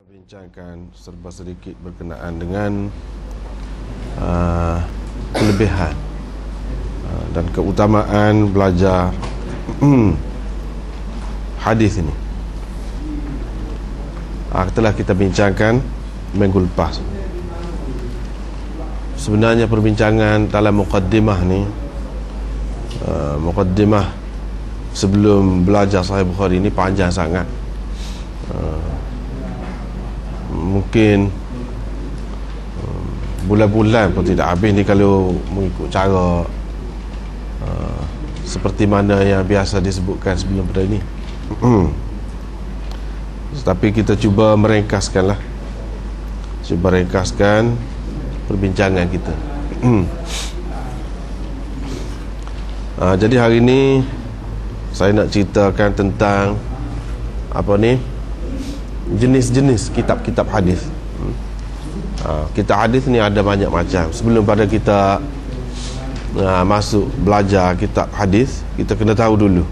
bincangkan serba sedikit berkenaan dengan kelebihan dan keutamaan belajar hadis ini. Telah kita bincangkan minggu lepas. Sebenarnya perbincangan dalam muqaddimah ni, muqaddimah sebelum belajar Sahih Bukhari ini panjang sangat. Mungkin bulan-bulan pun tidak habis ni kalau mengikut cara seperti mana yang biasa disebutkan sebelum pada ini. Tapi kita cuba meringkaskan lah, cuba ringkaskan perbincangan kita. Jadi hari ini saya nak ceritakan tentang apa ni, jenis-jenis kitab-kitab hadis. Kitab hadis ni ada banyak macam. Sebelum pada kita masuk belajar kitab hadis, kita kena tahu dulu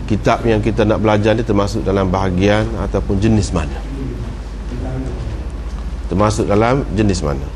kitab yang kita nak belajar ni termasuk dalam bahagian ataupun jenis mana, termasuk dalam jenis mana.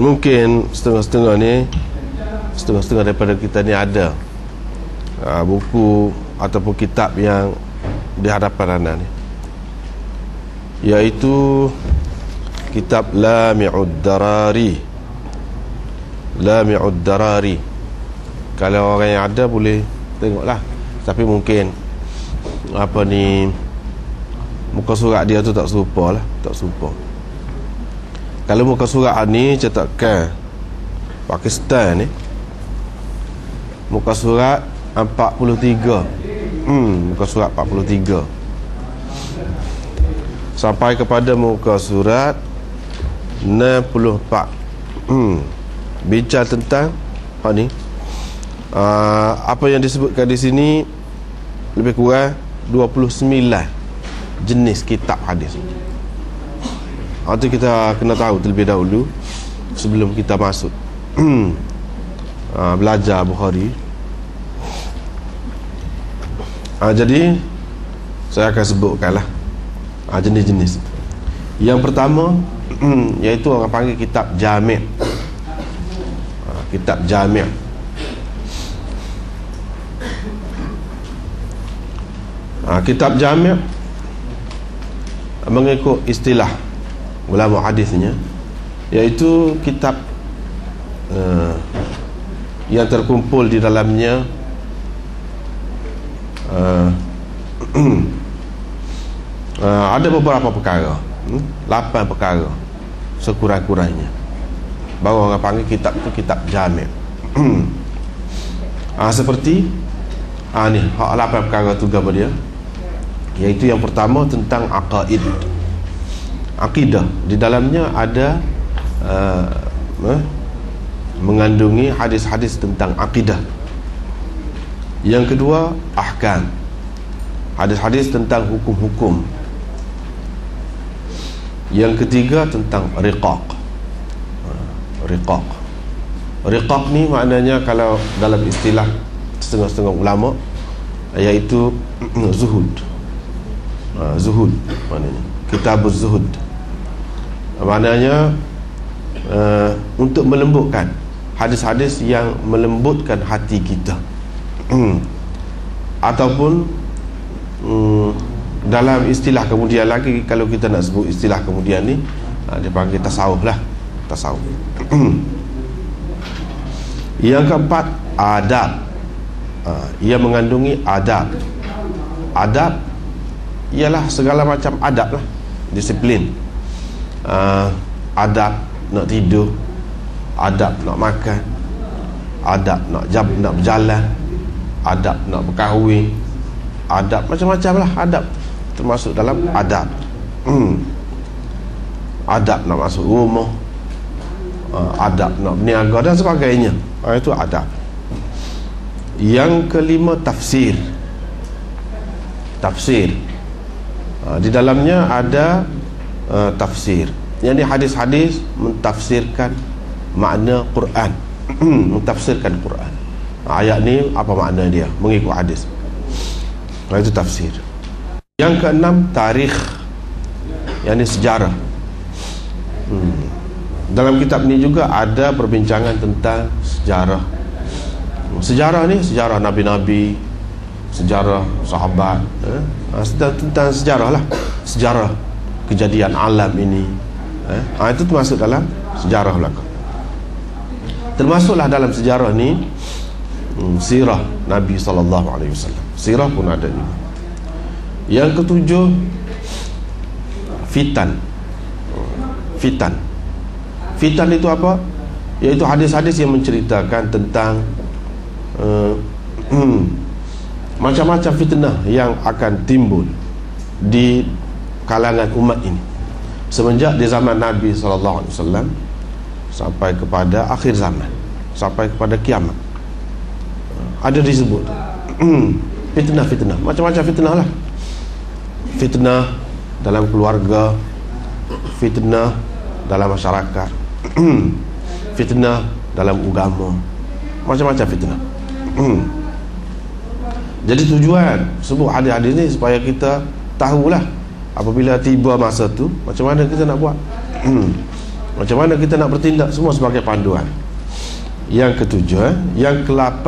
Mungkin setengah-setengah ni, setengah-setengah daripada kita ni ada buku ataupun kitab yang di hadapan anda ni, iaitu kitab Lami'ud Darari. Lami'ud Darari, kalau orang yang ada boleh tengoklah. Tapi mungkin apa ni, muka surat dia tu tak serupa lah, tak serupa. Kalau muka surat ni cetakan Pakistan ni, muka surat 43. Muka surat 43 sampai kepada muka surat 64. Bincang tentang apa ni, apa yang disebutkan di sini lebih kurang 29 jenis kitab hadis. Itu kita kena tahu terlebih dahulu sebelum kita masuk belajar Bukhari. Jadi saya akan sebutkanlah jenis-jenis. Yang pertama iaitu orang panggil kitab Jami'. Kitab Jami'. Kitab Jami' mengikut istilah ulama hadisnya, iaitu kitab yang terkumpul di dalamnya ada beberapa perkara, 8 perkara sekurang-kurangnya, baru orang panggil kitab itu kitab Jami'. Seperti ni 8 perkara tu gambar dia, iaitu yang pertama tentang aqaid, akidah. Di dalamnya ada mengandungi hadis-hadis tentang akidah. Yang kedua, ahkam, hadis-hadis tentang hukum-hukum. Yang ketiga, tentang riqaq. Riqaq ni maknanya kalau dalam istilah setengah-setengah ulama, iaitu zuhud. Zuhud maknanya kitabuz zuhud, maknanya untuk melembutkan hadis-hadis yang melembutkan hati kita. Ataupun dalam istilah kemudian lagi, kalau kita nak sebut istilah kemudian ni, dia panggil tasawuf lah, tasawuf. Yang keempat, adab. Ia mengandungi adab. Adab ialah segala macam adab lah, disiplin. Adab nak tidur, adab nak makan, adab nak berjalan, adab nak berkahwin, adab macam-macam lah adab termasuk dalam adab. Adab nak masuk rumah, adab nak berniaga dan sebagainya. Itu adab. Yang kelima, tafsir. Tafsir, di dalamnya ada tafsir, yakni hadis-hadis mentafsirkan makna Quran. Mentafsirkan Quran, ayat ni apa makna dia mengikut hadis. Itu tafsir. Yang keenam, tarikh, yakni sejarah. Dalam kitab ni juga ada perbincangan tentang sejarah. Sejarah ni sejarah nabi-nabi, sejarah sahabat, tentang sejarah lah, sejarah kejadian alam ini. Itu termasuk dalam sejarah belaka. Termasuklah dalam sejarah ni sirah Nabi SAW. Sirah pun ada juga. Yang ketujuh, fitan. Fitan. Fitan itu apa? Iaitu hadis-hadis yang menceritakan tentang macam-macam fitnah yang akan timbul di kalangan umat ini semenjak di zaman Nabi SAW sampai kepada akhir zaman, sampai kepada kiamat. Ada disebut fitnah-fitnah, macam-macam fitnah lah. Fitnah dalam keluarga, fitnah dalam masyarakat, fitnah dalam agama, macam-macam fitnah. Jadi tujuan sebut hadis-hadis ni supaya kita tahulah apabila tiba masa tu macam mana kita nak buat, macam mana kita nak bertindak, semua sebagai panduan. Yang ketujuh, yang ke-8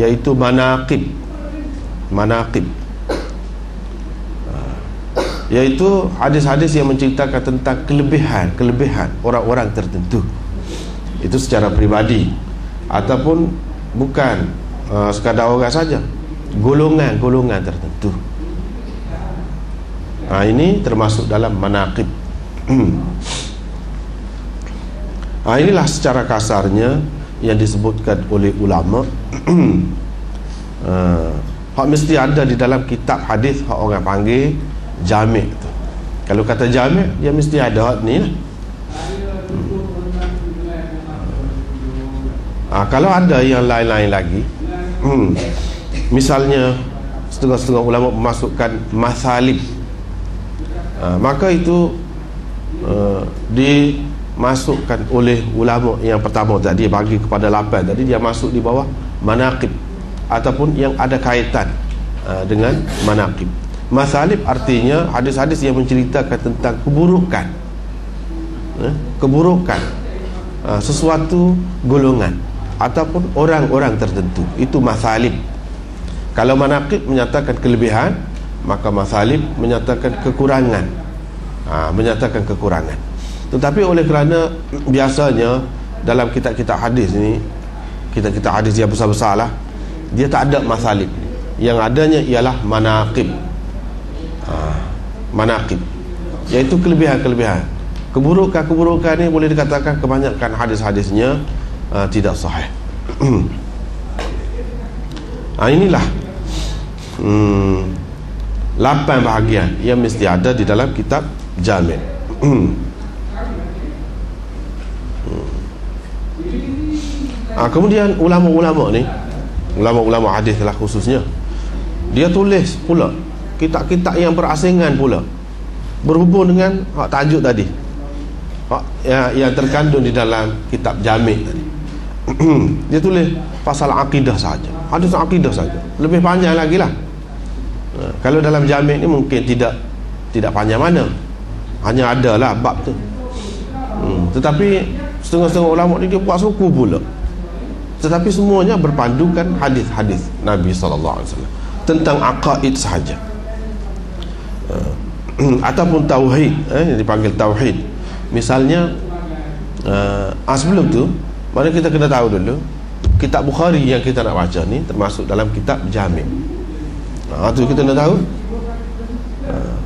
iaitu manaqib. Manaqib, iaitu hadis-hadis yang menceritakan tentang kelebihan orang-orang tertentu. Itu secara peribadi ataupun bukan sekadar orang saja, golongan-golongan tertentu. Ini termasuk dalam manaqib. Inilah secara kasarnya yang disebutkan oleh ulama. Hak mesti ada di dalam kitab hadis hak orang panggil jami' tu. Kalau kata jami', dia mesti ada hak ni lah. Kalau ada yang lain-lain lagi, misalnya setengah-setengah ulama memasukkan masalib, maka itu dimasukkan oleh ulama yang pertama tadi, bagi kepada 8 tadi, dia masuk di bawah manaqib ataupun yang ada kaitan dengan manaqib. Masalib artinya hadis-hadis yang menceritakan tentang keburukan, keburukan sesuatu golongan ataupun orang-orang tertentu. Itu masalib. Kalau manaqib menyatakan kelebihan, maka masalib menyatakan kekurangan. Menyatakan kekurangan. Tetapi oleh kerana biasanya dalam kitab-kitab hadis ni, kitab-kitab hadis yang besar-besar lah, dia tak ada masalib. Yang adanya ialah manaqib. Manaqib, iaitu kelebihan-kelebihan. Keburukan-keburukan ni boleh dikatakan kebanyakan hadis-hadisnya tidak sahih. Inilah 8 bahagian yang mesti ada di dalam kitab Jami'. Kemudian ulama-ulama ni, ulama-ulama hadis lah khususnya, dia tulis pula kitab-kitab yang berasingan pula, berhubung dengan tajuk tadi, yang terkandung di dalam kitab Jami' tadi. Dia tulis pasal akidah saja, hadis akidah saja, lebih panjang lagi lah. Kalau dalam Jami' ni mungkin tidak panjang mana, hanya adalah bab tu. Tetapi setengah-setengah ulama ni dia buat suku pula, tetapi semuanya berpandukan hadis-hadis Nabi SAW tentang aqaid sahaja, ataupun tauhid, yang dipanggil tauhid. Misalnya sebelum tu, mana kita kena tahu dulu, kitab Bukhari yang kita nak baca ni termasuk dalam kitab Jami'. Tu kita nak tahu,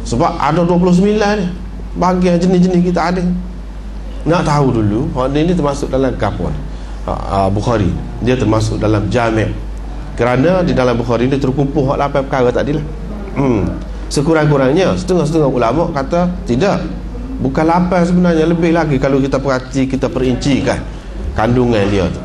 sebab ada 29 ni bahagian jenis-jenis kita ada. Nak tahu dulu ini termasuk dalam kapal Bukhari, dia termasuk dalam Jami'. Kerana di dalam Bukhari ni terkumpul 8 perkara tadilah. Sekurang-kurangnya setengah-setengah ulama kata tidak, bukan 8 sebenarnya, lebih lagi kalau kita perhati, kita perincikan kandungan dia tu.